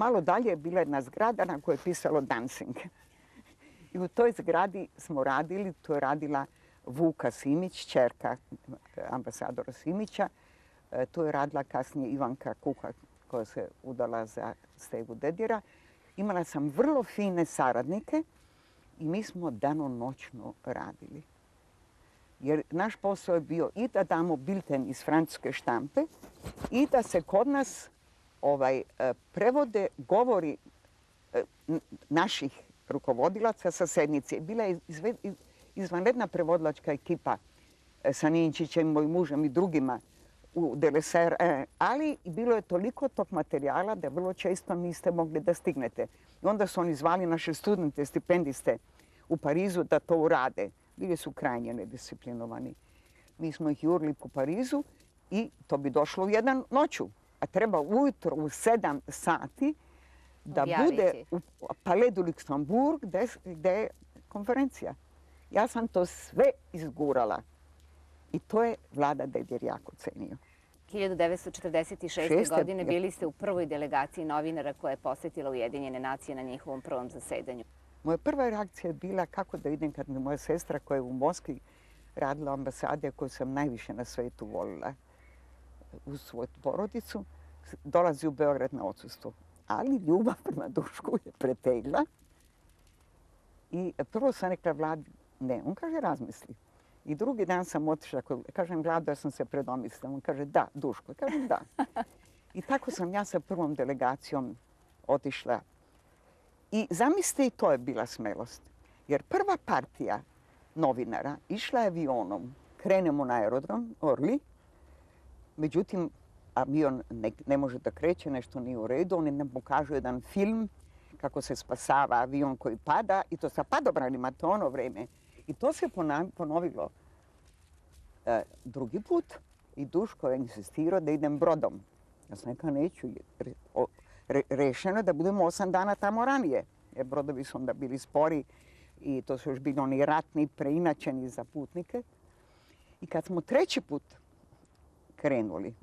malo dalje je bila jedna zgrada na kojoj je pisalo Dancing. I u toj zgradi smo radili, to je radila Vuka Simić, ćerka ambasadora Simića. Tu je radila kasnije Ivanka Kuha, koja se udala za Stevu Dedjera. Imala sam vrlo fine saradnike i mi smo danonoćno radili. Jer naš posao je bio i da damo bilten iz francuske štampe i da se kod nas prevode govori naših rukovodilaca sa sednice. Bila je izvanredna prevodilačka ekipa sa Ninčićem, mojim mužem i drugima u DLSR, ali bilo je toliko tog materijala da vrlo često niste mogli da stignete. I onda su oni zvali naše studente, stipendiste u Parizu da to urade. Bili su krajnje nedisciplinovani. Mi smo ih jurili po Parizu i to bi došlo u 1 noću. A treba ujutro u 7 sati da bude u Palais du Luxembourg gdje je konferencija. Ja sam to sve izgurala. I to je Vlada Dedjer jako cenio. 1946. godine bili ste u prvoj delegaciji novinara koja je posjetila Ujedinjene nacije na njihovom prvom zasedanju. Moja prva reakcija je bila kako da idem kad mi moja sestra koja je u Moskvi radila u ambasadi, koju sam najviše na svetu volila uz svoju porodicu, dolazi u Beograd na odsustvo. Ali ljubav prema Dušku je pretegla. I prvo sam rekla Vladi, ne, on kaže razmisli. I drugi dan sam otišla, kažem Vlado, ja sam se predomislila. On kaže da, Duško. Kažem da. I tako sam ja sa prvom delegacijom otišla. I zamislite, i to je bila smelost. Jer prva partija novinara išla je avionom. Krenemo na aerodrom, Orly. Međutim, avion ne može da kreće, nešto nije u redu. Oni nam pokažu jedan film kako se spasava avion koji pada i to sa padobranima, to ono vreme. I to se ponovilo drugi put i Duško je insistirao da idem brodom. Ja sam rekao neću. Rešeno je da budemo 8 dana tamo ranije. Jer brodovi su onda bili spori i to su još bili oni ratni, preinačeni za putnike. I kad smo treći put krenuli,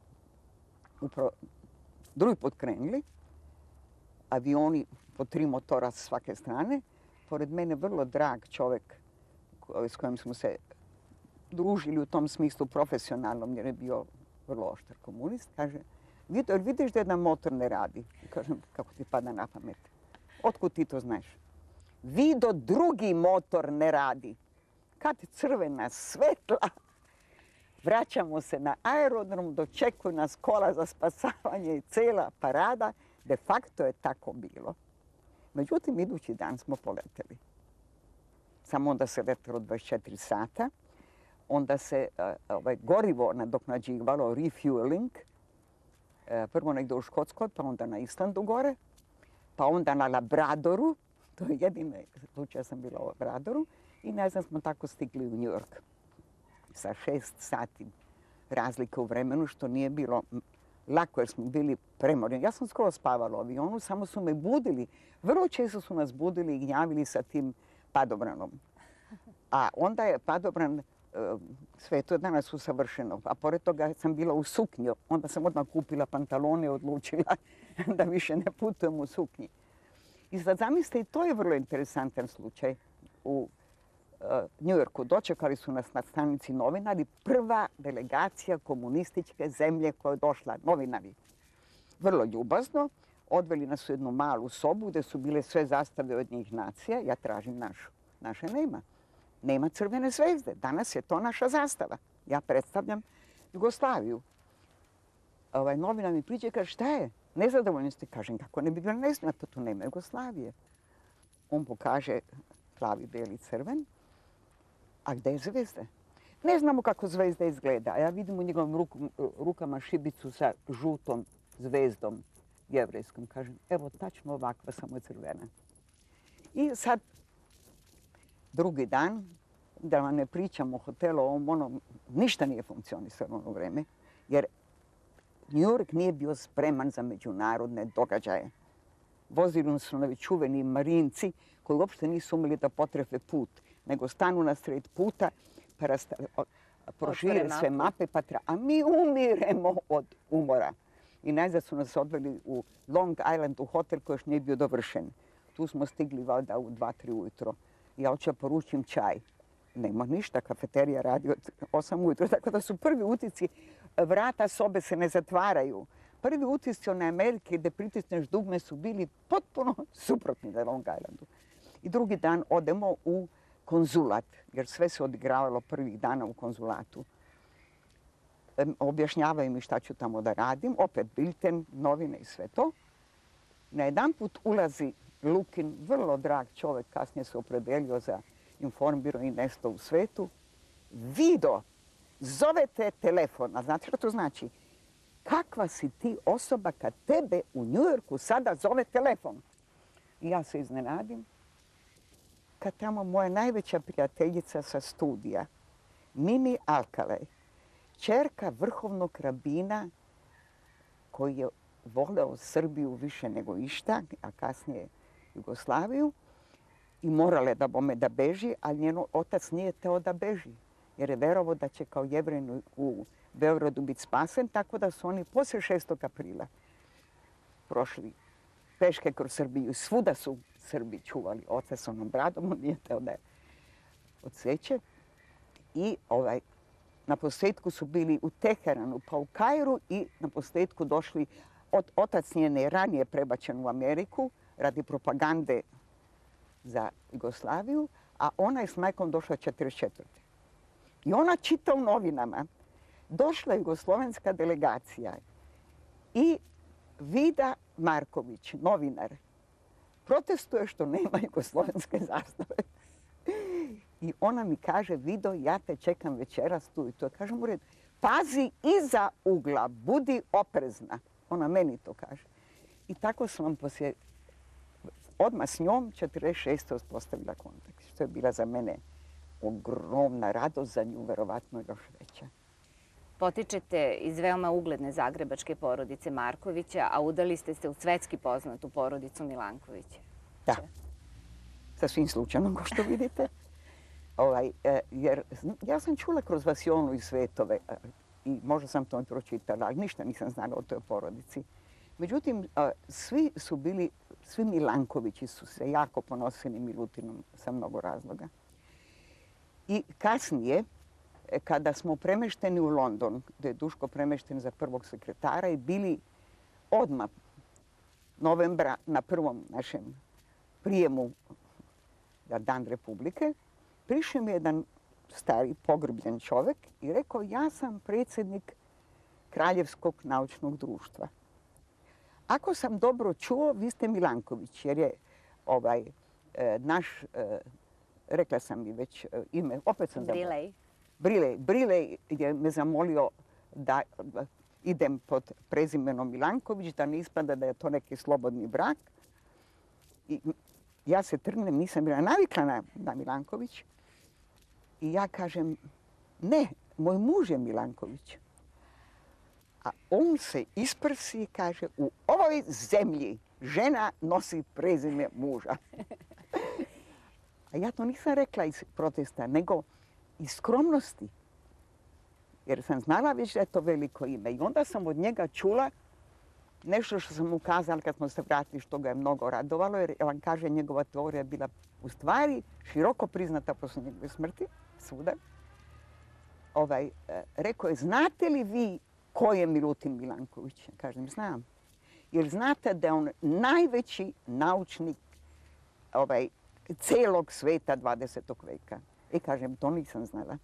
drugi put krenuli, avioni po 3 motora s svake strane, pored mene vrlo drag čovjek s kojim smo se družili u tom smislu profesionalnom, jer je bio vrlo oštar komunist, kaže, vidiš da jedan motor ne radi? Kažem, kako ti pada na pamet? Otkud ti to znaš? Vido, drugi motor ne radi. Kad crvena svetla, vraćamo se na aerodrom, dočekuju nas kola za spasavanje i cela parada. De facto je tako bilo. Međutim, idući dan smo poleteli. Samo onda se letelo 24 sata. Onda se gorivo nadoknađivalo, refueling. Prvo negdje u Škotskoj, pa onda na Islandu gore. Pa onda na Labradoru. To je jedini slučaj, sam bila u Labradoru. I ne znam, smo tako stigli u New York. Sa 6 sati razlike u vremenu, što nije bilo lako jer smo bili premoreni. Ja sam skoro spavala u avionu, samo su me budili. Vrlo često su nas budili i gnjavili sa tim padobranom. A onda je padobran sve to danas usavršeno. A pored toga sam bila u suknji. Onda sam odmah kupila pantalone i odlučila da više ne putujem u suknji. I sad zamislite, i to je vrlo interesantan slučaj. U New Yorku dočekali su nas na stanici novinari, prva delegacija komunističke zemlje koja je došla, novinari. Vrlo ljubazno, odveli nas u jednu malu sobu gdje su bile sve zastave od njih nacija. Ja tražim našu. Naše nema. Nema crvene zvezde. Danas je to naša zastava. Ja predstavljam Jugoslaviju. Novinar mi priđe i kaže, šta je? Nezadovoljni ste? Kažem, kako ne bi bilo neznat, pa tu nema Jugoslavije. On pokaže plavi, beli, crven. A gdje je zvezda? Ne znamo kako zvezda izgleda. A ja vidim u njegovim rukama šibicu sa žutom zvezdom jevrejskom. Kažem, evo, tačno ovakva, samo je crvena. I sad, drugi dan, da vam ne pričam o hotelu, ovom, ništa nije funkcionisalo ono vreme, jer New York nije bio spreman za međunarodne događaje. Vozili su novi čuveni marinci koji uopšte nisu umeli da potrefe put, nego stanu na sred puta, pa prošire sve mape, a mi umiremo od umora. i najzad su nas odveli u Long Island u hotel koji još nije bio dovršen. Tu smo stigli valjda u 2-3 ujutro. Ja hoću poručim čaj. Nema ništa, kafeterija radi od 8 ujutro. Tako da su prvi utisci, vrata sobe se ne zatvaraju. Prvi utisci one Amerike gdje pritisneš dugme su bili potpuno suprotni na Long Islandu. I drugi dan odemo u konzulat, jer sve se odigravalo prvih dana u konzulatu. Objašnjavaju mi šta ću tamo da radim, opet bilten, novine i sve to. Najedanput ulazi Lukin, vrlo drag čovjek, kasnije se opredelio za Informbiro i nešto u svetu. Vido, zovete telefon, a znate što to znači? Kakva si ti osoba kad tebe u New Yorku sada zove telefon? I ja se iznenadim. Kad tamo moja najveća prijateljica sa studija, Mimi Alkalej, ćerka vrhovnog rabina koji je voleo Srbiju više nego išta, a kasnije Jugoslaviju, i morale da beži, ali njen otac nije teo da beži, jer je verovao da će kao Jevrin u Beogradu biti spasen, tako da su oni poslije 6. aprila prošli peške kroz Srbiju. Svuda su Srbi čuvali oca s onom bradom, on nije teo da je odseće. I na posljedku su bili u Teheranu, pa u Kairu i na posljedku došli, otac njen je ranije prebačen u Ameriku radi propagande za Jugoslaviju, a ona je s majkom došla 1944. I ona čita u novinama, došla je jugoslovenska delegacija i Vida Marković, novinar, protestuje što nema jugoslovenske zastave. I ona mi kaže, Vido, ja te čekam večeras tu i to. Kažem u redu, pazi iza ugla, budi oprezna. Ona meni to kaže. I tako sam vam poslije, odmah s njom, 1946. uspostavila kontakt. Što je bila za mene ogromna radost, za nju verovatno još veća. Potičete iz veoma ugledne zagrebačke porodice Markovića, a udali ste se u svetski poznatu porodicu Milankovića. Da, sasvim slučajno, kao što vidite. Jer ja sam čula kroz Vasionu i Svetove i možda sam to pročitala, ali ništa nisam znala o toj porodici. Međutim, svi Milankovići su se jako ponosili Milutinom sa mnogo razloga. I kasnije, kada smo premešteni u London, gdje je Duško premešten za prvog sekretara i bili odmah novembra na prvom našem prijemu za Dan Republike, prišao mi jedan stari pogrbljen čovjek i rekao, ja sam predsjednik Kraljevskog naučnog društva. Ako sam dobro čuo, vi ste Milanković, jer je naš, rekla sam mi već ime, opet sam zaboravila. Brilej je me zamolio da idem pod prezimenom Milanković, da ne ispada da je to neki slobodni brak. I ja se trgnem, nisam bila navikla na Milanković. I ja kažem, ne, moj muž je Milanković. A on se isprsi i kaže, u ovoj zemlji žena nosi prezime muža. A ja to nisam rekla iz protesta, nego iz skromnosti. Jer sam znala već da je to veliko ime. I onda sam od njega čula nešto što sam mu kazala kad smo se vratili, što ga je mnogo radovalo, jer vam kaže, njegova teorija je bila u stvari široko priznata posle njegove smrti, svuda. Rekao je, znate li vi ko je Milutin Milanković? Kažem, znam. Jer znate da je on najveći naučnik celog sveta 20. veka. I kažem, to nisam znala.